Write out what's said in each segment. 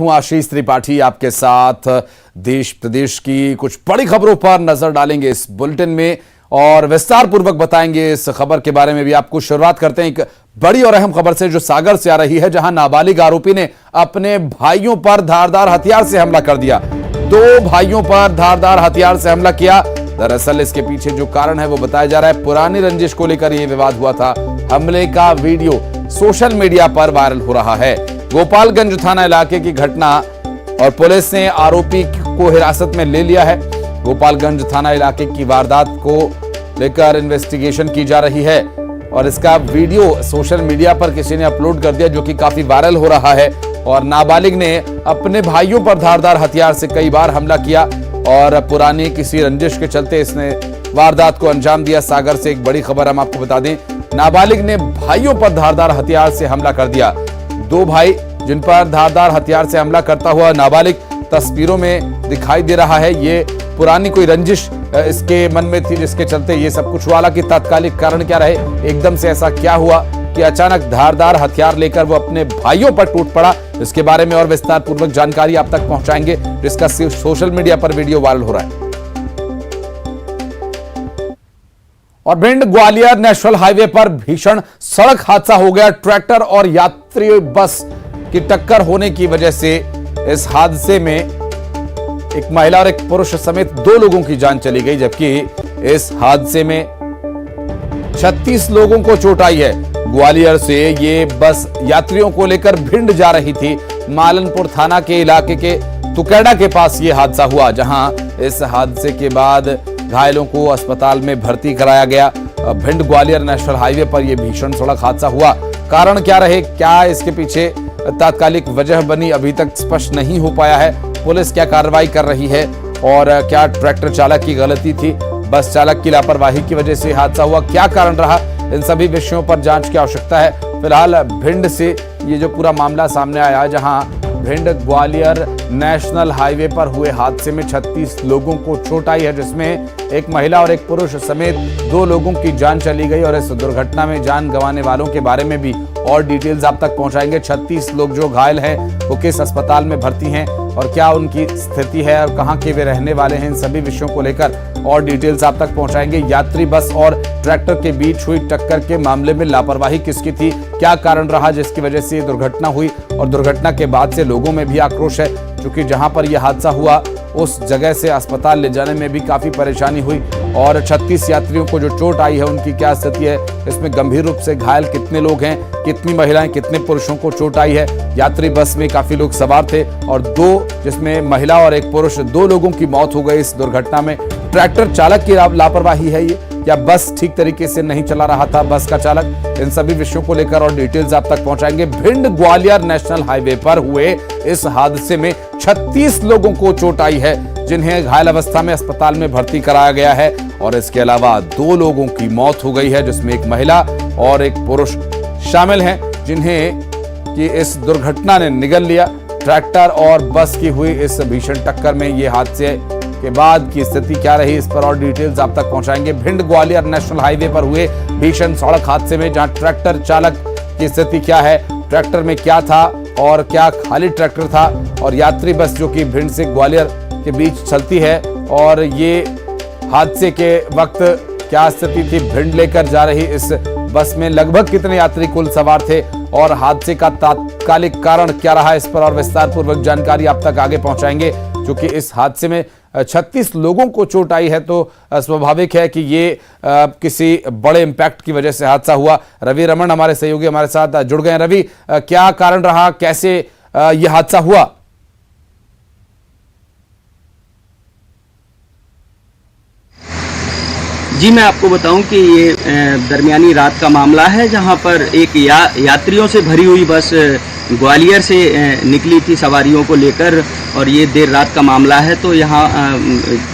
हूं आशीष त्रिपाठी आपके साथ। देश प्रदेश की कुछ बड़ी खबरों पर नजर डालेंगे इस बुलेटिन में और विस्तार पूर्वक बताएंगे इस खबर के बारे में भी आपको। शुरुआत करते हैं एक बड़ी और अहम खबर से जो सागर से आ रही है, जहां नाबालिग आरोपी ने अपने भाइयों पर धारदार हथियार से हमला कर दिया। दो भाइयों पर धारदार हथियार से हमला किया। दरअसल इसके पीछे जो कारण है वो बताया जा रहा है। पुरानी रंजिश को लेकर यह विवाद हुआ था। हमले का वीडियो सोशल मीडिया पर वायरल हो रहा है। गोपालगंज थाना इलाके की घटना और पुलिस ने आरोपी को हिरासत में ले लिया है। गोपालगंज थाना इलाके की वारदात को लेकर इन्वेस्टिगेशन की जा रही है और इसका वीडियो सोशल मीडिया पर किसी ने अपलोड कर दिया, जो कि काफी वायरल हो रहा है। और नाबालिग ने अपने भाइयों पर धारदार हथियार से कई बार हमला किया और पुरानी किसी रंजिश के चलते इसने वारदात को अंजाम दिया। सागर से एक बड़ी खबर हम आपको बता दें, नाबालिग ने भाइयों पर धारदार हथियार से हमला कर दिया। दो भाई जिन पर धारदार हथियार से हमला करता हुआ नाबालिग तस्वीरों में दिखाई दे रहा है। ये पुरानी कोई रंजिश इसके मन में थी जिसके चलते ये सब कुछ हुआ। हालांकि तात्कालिक कारण क्या रहे, एकदम से ऐसा क्या हुआ कि अचानक धारदार हथियार लेकर वो अपने भाइयों पर टूट पड़ा, इसके बारे में और विस्तार पूर्वक जानकारी आप तक पहुंचाएंगे, जिसका सोशल मीडिया पर वीडियो वायरल हो रहा है। और भिंड ग्वालियर नेशनल हाईवे पर भीषण सड़क हादसा हो गया। ट्रैक्टर और यात्री बस की टक्कर होने की वजह से इस हादसे में एक महिला और एक पुरुष समेत दो लोगों की जान चली गई, जबकि इस हादसे में 36 लोगों को चोट आई है। ग्वालियर से ये बस यात्रियों को लेकर भिंड जा रही थी। मालनपुर थाना के इलाके के तुकेड़ा के पास ये हादसा हुआ, जहां इस हादसे के बाद घायलों को अस्पताल में भर्ती कराया गया। भिंड ग्वालियर नेशनल हाईवे पर यह भीषण सड़क हादसा हुआ। कारण क्या रहे, क्या इसके पीछे तात्कालिक वजह बनी, अभी तक स्पष्ट नहीं हो पाया है। पुलिस क्या कार्रवाई कर रही है और क्या ट्रैक्टर चालक की गलती थी, बस चालक की लापरवाही की वजह से हादसा हुआ, क्या कारण रहा, इन सभी विषयों पर जांच की आवश्यकता है। फिलहाल भिंड से ये जो पूरा मामला सामने आया, जहां भिंड ग्वालियर नेशनल हाईवे पर हुए हादसे में 36 लोगों को चोट आई है, जिसमें एक महिला और एक पुरुष समेत दो लोगों की जान चली गई। और इस दुर्घटना में जान गंवाने वालों के बारे में भी और डिटेल्स आप तक पहुंचाएंगे। 36 लोग जो घायल हैं वो किस अस्पताल में भर्ती हैं और क्या उनकी स्थिति है और कहां के वे रहने वाले हैं, इन सभी विषयों को लेकर और डिटेल्स आप तक पहुंचाएंगे। यात्री बस और ट्रैक्टर के बीच हुई टक्कर के मामले में लापरवाही किसकी थी, क्या कारण रहा जिसकी वजह से ये दुर्घटना हुई, और दुर्घटना के बाद से लोगों में भी आक्रोश है, क्योंकि जहां पर यह हादसा हुआ उस जगह से अस्पताल ले जाने में भी काफी परेशानी हुई। और 36 यात्रियों को जो चोट आई है उनकी क्या स्थिति है, इसमें गंभीर रूप से घायल कितने लोग हैं, कितनी महिलाएं, कितने पुरुषों को चोट आई है। यात्री बस में काफी लोग सवार थे और दो, जिसमें महिला और एक पुरुष, दो लोगों की मौत हो गई इस दुर्घटना में। ट्रैक्टर चालक की लापरवाही है ये, या बस ठीक तरीके से नहीं चला रहा था बस का चालक, इन सभी विषयों को लेकर और डिटेल्स आप तक पहुंचाएंगे। भिंड ग्वालियर नेशनल हाईवे पर हुए इस हादसे में 36 लोगों को चोट आई है, जिन्हें घायल अवस्था में अस्पताल में भर्ती कराया गया है। और इसके अलावा दो लोगों की मौत हो गई है, जिसमें एक महिला और एक पुरुष शामिल हैं, जिन्हें कि इस दुर्घटना ने निगल लिया। ट्रैक्टर और बस की हुई इस भीषण टक्कर में ये हादसे के बाद की स्थिति क्या रही, इस पर और डिटेल्स आप तक पहुंचाएंगे। भिंड ग्वालियर नेशनल हाईवे पर हुए भीषण सड़क हादसे में जहां ट्रैक्टर चालक की स्थिति क्या है, ट्रैक्टर में क्या था और क्या खाली ट्रैक्टर था, और यात्री बस जो कि भिंड से ग्वालियर के बीच चलती है, और ये हादसे के वक्त क्या स्थिति थी। भिंड लेकर जा रही इस बस में लगभग कितने यात्री कुल सवार थे और हादसे का तात्कालिक कारण क्या रहा, इस पर और विस्तार पूर्वक जानकारी आप तक आगे पहुंचाएंगे। क्योंकि इस हादसे में 36 लोगों को चोट आई है, तो स्वाभाविक है कि ये किसी बड़े इंपैक्ट की वजह से हादसा हुआ। रवि रमन हमारे सहयोगी हमारे साथ जुड़ गए हैं। रवि, क्या कारण रहा, कैसे यह हादसा हुआ? जी, मैं आपको बताऊं कि ये दरमियानी रात का मामला है, जहां पर एक यात्रियों से भरी हुई बस ग्वालियर से निकली थी सवारियों को लेकर, और ये देर रात का मामला है। तो यहाँ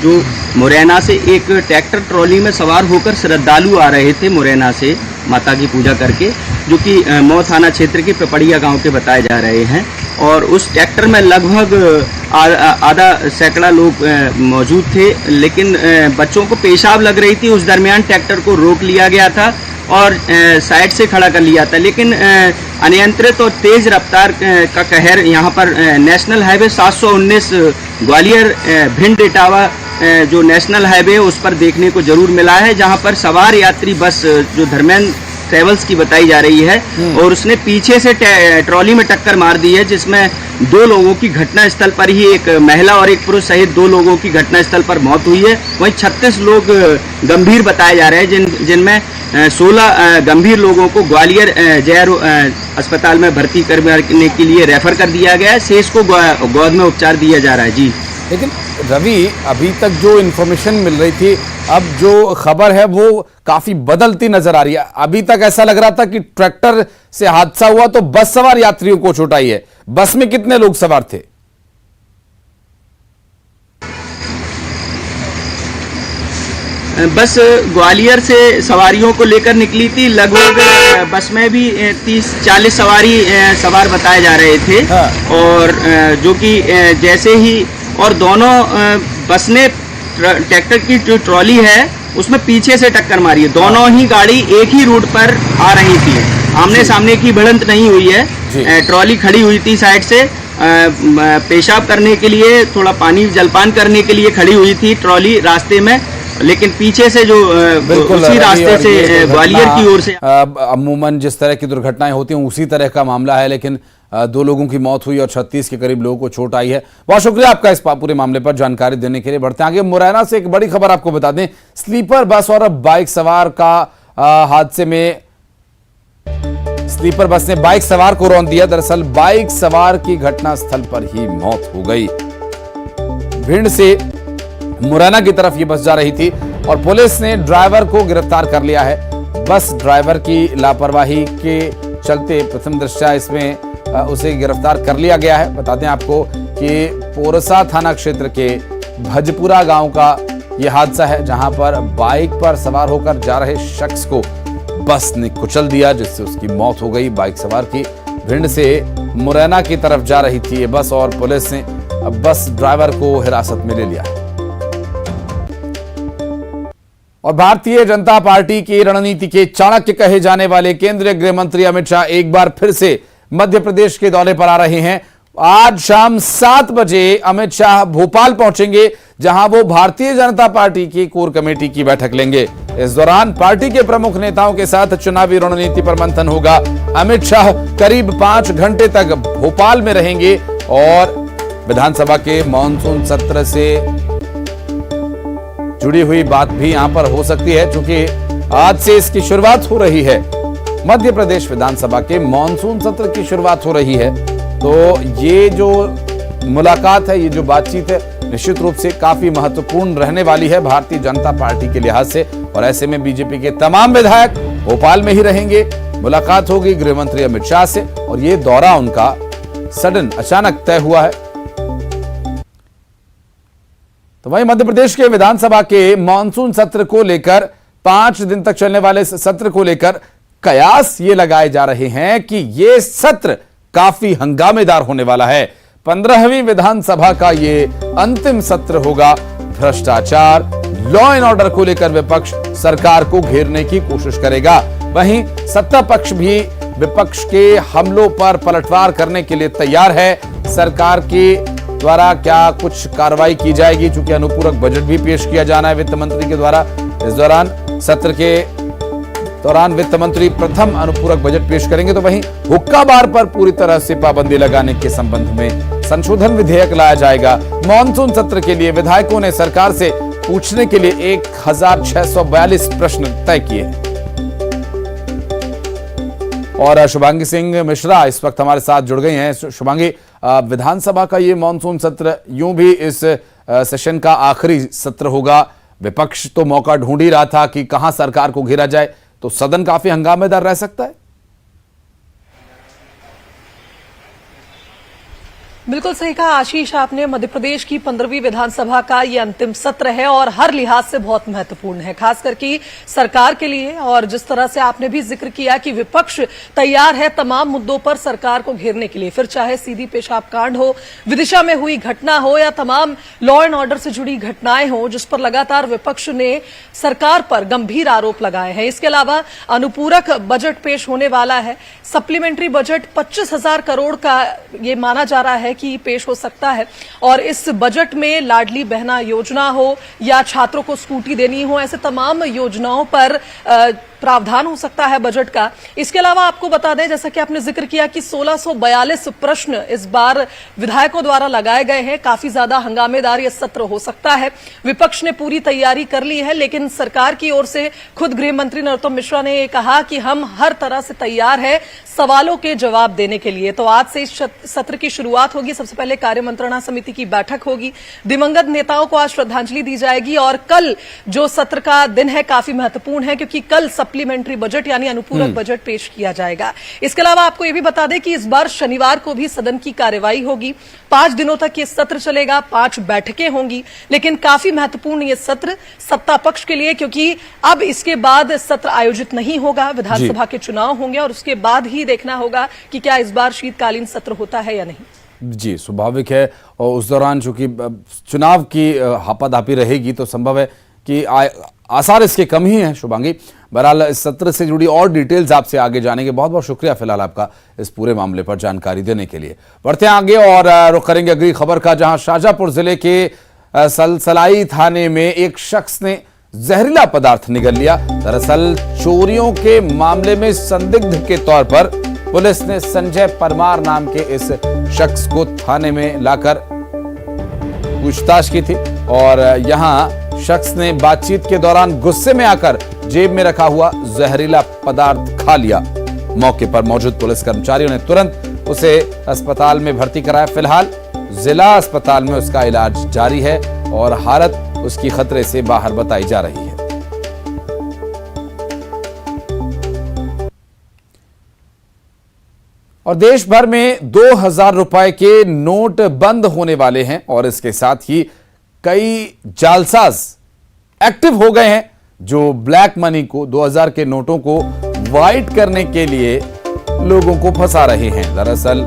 जो मुरैना से एक ट्रैक्टर ट्रॉली में सवार होकर श्रद्धालु आ रहे थे मुरैना से माता की पूजा करके, जो कि मऊ थाना क्षेत्र के पिपड़िया गांव के बताए जा रहे हैं। और उस ट्रैक्टर में लगभग आधा सैकड़ा लोग मौजूद थे, लेकिन बच्चों को पेशाब लग रही थी। उस दरमियान ट्रैक्टर को रोक लिया गया था और साइड से खड़ा कर लिया था, लेकिन अनियंत्रित और तेज रफ्तार का कहर यहाँ पर नेशनल हाईवे 719 ग्वालियर भिंड इटावा जो नेशनल हाईवे उस पर देखने को जरूर मिला है, जहाँ पर सवार यात्री बस जो धर्मेंद्र ट्रेवल्स की बताई जा रही है और उसने पीछे से ट्रॉली में टक्कर मार दी है, जिसमें 2 लोगों की घटना स्थल पर ही, एक महिला और एक पुरुष सहित 2 लोगों की घटना स्थल पर मौत हुई है। वहीं 36 लोग गंभीर बताए जा रहे हैं, जिनमें 16 गंभीर लोगों को ग्वालियर जयरो अस्पताल में भर्ती करने के लिए रेफर कर दिया गया है। शेष को गोद में उपचार दिया जा रहा है। जी, लेकिन रवि, अभी तक जो इन्फॉर्मेशन मिल रही थी, अब जो खबर है वो काफी बदलती नजर आ रही है। अभी तक ऐसा लग रहा था कि ट्रैक्टर से हादसा हुआ तो बस सवार यात्रियों को चोट आई है। बस में कितने लोग सवार थे? बस ग्वालियर से सवारियों को लेकर निकली थी। लगभग बस में भी 30-40 सवार बताए जा रहे थे। हाँ। और जो कि जैसे ही और दोनों बस ने ट्रैक्टर की जो ट्रॉली है उसमें पीछे से टक्कर मारी है। दोनों ही गाड़ी एक ही रूट पर आ रही थी, आमने सामने की भिड़ंत नहीं हुई है। ट्रॉली खड़ी हुई थी साइड से, पेशाब करने के लिए, थोड़ा पानी जलपान करने के लिए खड़ी हुई थी ट्रॉली रास्ते में, लेकिन पीछे से जो उसी रास्ते से ग्वालियर की ओर से अमूमन जिस तरह की दुर्घटनाएं होती हैं उसी तरह का मामला है, लेकिन 2 लोगों की मौत हुई और 36 के करीब लोगों को चोट आई है। बहुत शुक्रिया आपका इस पूरे मामले पर जानकारी देने के लिए। बढ़ते आगे, मुरैना से एक बड़ी खबर आपको बता दें। स्लीपर बस और बाइक सवार का हादसे में स्लीपर बस ने बाइक सवार को रौंद दिया। दरअसल बाइक सवार की घटना स्थल पर ही मौत हो गई। भिंड से मुरैना की तरफ ये बस जा रही थी और पुलिस ने ड्राइवर को गिरफ्तार कर लिया है। बस ड्राइवर की लापरवाही के चलते प्रथम दृष्टया इसमें उसे गिरफ्तार कर लिया गया है। बता दें आपको कि पोरसा थाना क्षेत्र के भजपुरा गांव का यह हादसा है, जहां पर बाइक पर सवार होकर जा रहे शख्स को बस ने कुचल दिया, जिससे उसकी मौत हो गई। बाइक सवार की भिंड से मुरैना की तरफ जा रही थी ये बस और पुलिस ने अब बस ड्राइवर को हिरासत में ले लिया है। और भारतीय जनता पार्टी की रणनीति के चाणक्य कहे जाने वाले केंद्रीय गृह मंत्री अमित शाह एक बार फिर से मध्य प्रदेश के दौरे पर आ रहे हैं। आज शाम 7 बजे अमित शाह भोपाल पहुंचेंगे, जहां वो भारतीय जनता पार्टी की कोर कमेटी की बैठक लेंगे। इस दौरान पार्टी के प्रमुख नेताओं के साथ चुनावी रणनीति पर मंथन होगा। अमित शाह करीब 5 घंटे तक भोपाल में रहेंगे और विधानसभा के मॉनसून सत्र से जुड़ी हुई बात भी यहां पर हो सकती है, क्योंकि आज से इसकी शुरुआत हो रही है। मध्य प्रदेश विधानसभा के मॉनसून सत्र की शुरुआत हो रही है, तो ये जो मुलाकात है, ये जो बातचीत है, निश्चित रूप से काफी महत्वपूर्ण रहने वाली है भारतीय जनता पार्टी के लिहाज से। और ऐसे में बीजेपी के तमाम विधायक भोपाल में ही रहेंगे। मुलाकात होगी गृह मंत्री अमित शाह से और ये दौरा उनका सडन अचानक तय हुआ है। तो वहीं मध्य प्रदेश के विधानसभा के मॉनसून सत्र को लेकर 5 दिन तक चलने वाले सत्र को लेकर कयास ये लगाए जा रहे हैं कि ये सत्र काफी हंगामेदार होने वाला है। 15वीं विधानसभा का ये अंतिम सत्र होगा। भ्रष्टाचार, लॉ एंड ऑर्डर को लेकर विपक्ष सरकार को घेरने की कोशिश करेगा। वहीं सत्ता पक्ष भी विपक्ष के हमलों पर पलटवार करने के लिए तैयार है। सरकार के द्वारा क्या कुछ कार्रवाई की जाएगी, चूंकि अनुपूरक बजट भी पेश किया जाना है वित्त मंत्री के द्वारा। इस दौरान सत्र के दौरान वित्त मंत्री प्रथम अनुपूरक बजट पेश करेंगे। तो वहीं हुक्का बार पर पूरी तरह से पाबंदी लगाने के संबंध में संशोधन विधेयक लाया जाएगा। मॉनसून सत्र के लिए विधायकों ने सरकार से पूछने के लिए 1642 प्रश्न तय किए हैं। और शुभांगी सिंह मिश्रा इस वक्त हमारे साथ जुड़ गई हैं। शुभांगी, विधानसभा का ये मॉनसून सत्र यूं भी इस सेशन का आखिरी सत्र होगा। विपक्ष तो मौका ढूंढ ही रहा था कि कहां सरकार को घेरा जाए, तो सदन काफी हंगामेदार रह सकता है। बिल्कुल सही कहा आशीष आपने। मध्य प्रदेश की 15वीं विधानसभा का ये अंतिम सत्र है और हर लिहाज से बहुत महत्वपूर्ण है, खास करके सरकार के लिए। और जिस तरह से आपने भी जिक्र किया कि विपक्ष तैयार है तमाम मुद्दों पर सरकार को घेरने के लिए, फिर चाहे सीधी पेशाब कांड हो, विदिशा में हुई घटना हो या तमाम लॉ एंड ऑर्डर से जुड़ी घटनाएं हो, जिस पर लगातार विपक्ष ने सरकार पर गंभीर आरोप लगाए हैं। इसके अलावा अनुपूरक बजट पेश होने वाला है। सप्लीमेंट्री बजट 25,000 करोड़ का ये माना जा रहा है कि पेश हो सकता है। और इस बजट में लाडली बहना योजना हो या छात्रों को स्कूटी देनी हो, ऐसे तमाम योजनाओं पर प्रावधान हो सकता है बजट का। इसके अलावा आपको बता दें, जैसा कि आपने जिक्र किया कि 1642 प्रश्न इस बार विधायकों द्वारा लगाए गए हैं। काफी ज्यादा हंगामेदार यह सत्र हो सकता है। विपक्ष ने पूरी तैयारी कर ली है, लेकिन सरकार की ओर से खुद गृह मंत्री नरोत्तम मिश्रा ने कहा कि हम हर तरह से तैयार है सवालों के जवाब देने के लिए। तो आज से इस सत्र की शुरुआत होगी। सबसे पहले कार्य मंत्रणा समिति की बैठक होगी। दिवंगत नेताओं को आज श्रद्धांजलि दी जाएगी। और कल जो सत्र का दिन है काफी महत्वपूर्ण है, क्योंकि कल सप्लीमेंट्री बजट यानी अनुपूरक बजट पेश किया जाएगा। इसके अलावा आपको यह भी बता दें कि इस बार शनिवार को भी सदन की कार्यवाही होगी। 5 दिनों तक ये सत्र चलेगा, 5 बैठकें होंगी। लेकिन काफी महत्वपूर्ण ये सत्र सत्ता पक्ष के लिए, क्योंकि अब इसके बाद सत्र आयोजित नहीं होगा, विधानसभा के चुनाव होंगे और उसके बाद ही देखना होगा कि क्या इस बार शीतकालीन सत्र होता है या नहीं। जी, स्वाभाविक है। और उस दौरान चूंकि चुनाव की हापाधापी रहेगी तो संभव है कि आसार इसके कम ही हैं। शुभांगी, बहरहाल इस सत्र से जुड़ी और डिटेल्स आपसे आगे जानेंगे। बहुत बहुत शुक्रिया फिलहाल आपका इस पूरे मामले पर जानकारी देने के लिए। बढ़ते हैं आगे और रुख करेंगे अगली खबर का, जहां शाजापुर जिले के सलसलाई थाने में एक शख्स ने जहरीला पदार्थ निगल लिया। दरअसल चोरियों के मामले में संदिग्ध के तौर पर पुलिस ने संजय परमार नाम के इस शख्स को थाने में लाकर पूछताछ की थी और यहां शख्स ने बातचीत के दौरान गुस्से में आकर जेब में रखा हुआ जहरीला पदार्थ खा लिया। मौके पर मौजूद पुलिस कर्मचारियों ने तुरंत उसे अस्पताल में भर्ती कराया। फिलहाल जिला अस्पताल में उसका इलाज जारी है और हालत उसकी खतरे से बाहर बताई जा रही है। और देश भर में 2000 रुपए के नोट बंद होने वाले हैं और इसके साथ ही कई जालसाज एक्टिव हो गए हैं जो ब्लैक मनी को, 2000 के नोटों को वाइट करने के लिए लोगों को फंसा रहे हैं। दरअसल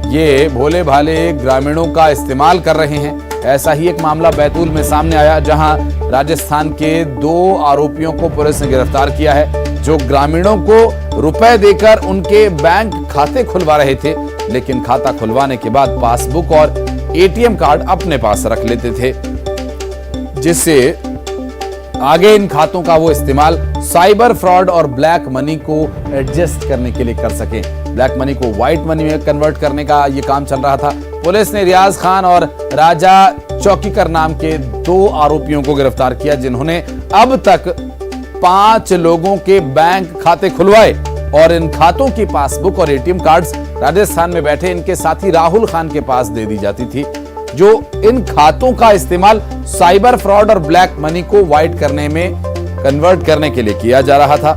ये भोले भाले ग्रामीणों का इस्तेमाल कर रहे हैं। ऐसा ही एक मामला बैतूल में सामने आया, जहां राजस्थान के 2 आरोपियों को पुलिस ने गिरफ्तार किया है, जो ग्रामीणों को रुपए देकर उनके बैंक खाते खुलवा रहे थे, लेकिन खाता खुलवाने के बाद पासबुक और एटीएम कार्ड अपने पास रख लेते थे, जिससे आगे इन खातों का वो इस्तेमाल साइबर फ्रॉड और ब्लैक मनी को एडजस्ट करने के लिए कर सके। ब्लैक मनी को व्हाइट मनी में कन्वर्ट करने का ये काम चल रहा था। पुलिस ने रियाज खान और राजा चौकीकर नाम के 2 आरोपियों को गिरफ्तार किया, जिन्होंने अब तक 5 लोगों के बैंक खाते खुलवाए और इन खातों की पासबुक और एटीएम कार्ड्स राजस्थान में बैठे इनके साथी राहुल खान के पास दे दी जाती थी, जो इन खातों का इस्तेमाल साइबर फ्रॉड और ब्लैक मनी को व्हाइट करने में कन्वर्ट करने के लिए किया जा रहा था।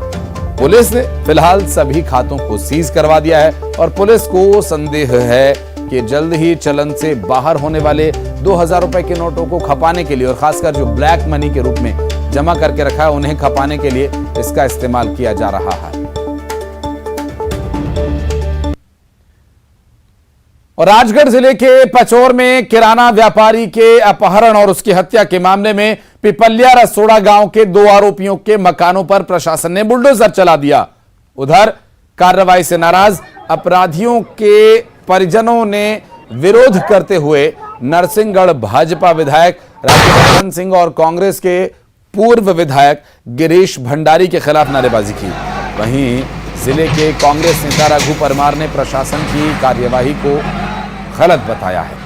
पुलिस ने फिलहाल सभी खातों को सीज करवा दिया है और पुलिस को संदेह है कि जल्द ही चलन से बाहर होने वाले 2000 रुपए के नोटों को खपाने के लिए और खासकर जो ब्लैक मनी के रूप में जमा करके रखा है उन्हें खपाने के लिए इसका इस्तेमाल किया जा रहा है। और राजगढ़ जिले के पचौर में किराना व्यापारी के अपहरण और उसकी हत्या के मामले में पिपलिया रसोड़ा गांव के 2 आरोपियों के मकानों पर प्रशासन ने बुलडोजर चला दिया। उधर कार्रवाई से नाराज अपराधियों के परिजनों ने विरोध करते हुए नरसिंहगढ़ भाजपा विधायक राजवर्धन सिंह और कांग्रेस के पूर्व विधायक गिरीश भंडारी के खिलाफ नारेबाजी की। वहीं जिले के कांग्रेस नेता रघु परमार ने प्रशासन की कार्यवाही को गलत बताया है।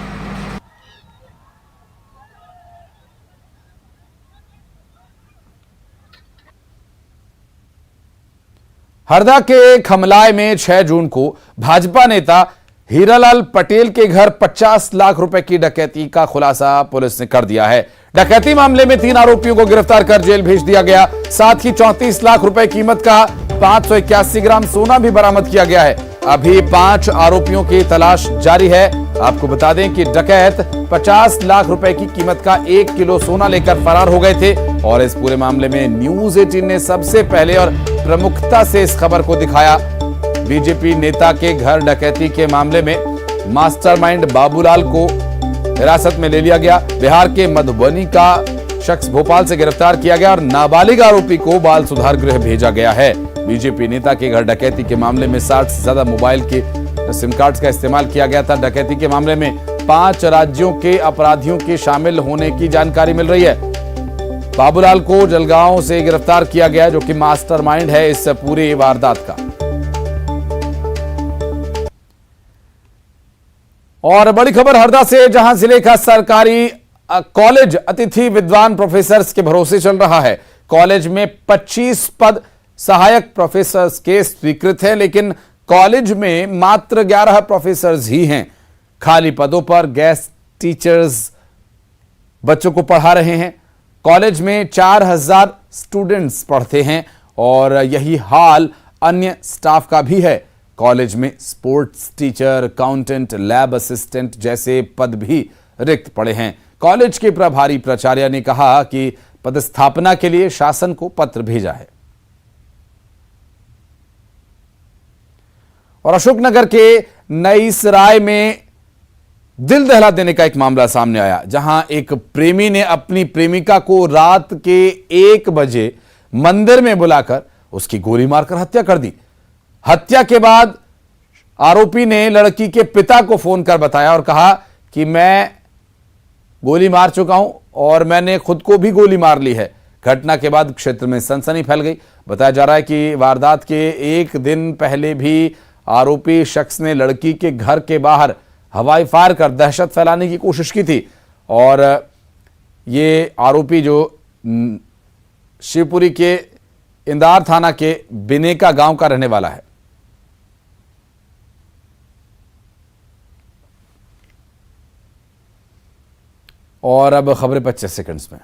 हरदा के खमलाय में 6 जून को भाजपा नेता हीरालाल पटेल के घर 50 लाख रुपए की डकैती का खुलासा पुलिस ने कर दिया है। डकैती मामले में 3 आरोपियों को गिरफ्तार कर जेल भेज दिया गया। साथ ही 34 लाख रुपए कीमत का 581 ग्राम सोना भी बरामद किया गया है। अभी 5 आरोपियों की तलाश जारी है। आपको बता दें कि डकैत 50 लाख रुपए की कीमत का 1 किलो सोना लेकर फरार हो गए थे और इस पूरे मामले में न्यूज 18 ने सबसे पहले और प्रमुखता से इस खबर को दिखाया। बीजेपी नेता के घर डकैती के मामले में मास्टरमाइंड बाबूलाल को हिरासत में ले लिया गया। बिहार के मधुबनी का शख्स भोपाल से गिरफ्तार किया गया और नाबालिग आरोपी को बाल सुधार गृह भेजा गया है। बीजेपी नेता के घर डकैती के मामले में 60 से ज्यादा मोबाइल के सिम कार्ड्स का इस्तेमाल किया गया था। डकैती के मामले में 5 राज्यों के अपराधियों के शामिल होने की जानकारी मिल रही है। बाबूलाल को जलगांव से गिरफ्तार किया गया, जो कि मास्टरमाइंड है इस पूरी वारदात का। और बड़ी खबर हरदा से, जहां जिले का सरकारी कॉलेज अतिथि विद्वान प्रोफेसर के भरोसे चल रहा है। कॉलेज में 25 पद सहायक प्रोफेसर के स्वीकृत हैं, लेकिन कॉलेज में मात्र 11 प्रोफेसर ही हैं। खाली पदों पर गेस्ट टीचर्स बच्चों को पढ़ा रहे हैं। कॉलेज में 4000 स्टूडेंट्स पढ़ते हैं और यही हाल अन्य स्टाफ का भी है। कॉलेज में sports teacher, accountant, lab assistant जैसे पद भी रिक्त पड़े हैं। कॉलेज के प्रभारी प्राचार्य ने कहा कि पदस्थापना के लिए शासन को पत्र भेजा है। और अशोकनगर के नई सराय में दिल दहला देने का एक मामला सामने आया, जहां एक प्रेमी ने अपनी प्रेमिका को रात के 1 बजे मंदिर में बुलाकर उसकी गोली मारकर हत्या कर दी। हत्या के बाद आरोपी ने लड़की के पिता को फोन कर बताया और कहा कि मैं गोली मार चुका हूं और मैंने खुद को भी गोली मार ली है। घटना के बाद क्षेत्र में सनसनी फैल गई। बताया जा रहा है कि वारदात के 1 दिन पहले भी आरोपी शख्स ने लड़की के घर के बाहर हवाई फायर कर दहशत फैलाने की कोशिश की थी और ये आरोपी जो शिवपुरी के इंदार थाना के बिनेका गांव का रहने वाला है। और अब खबरें 25 सेकंड्स में।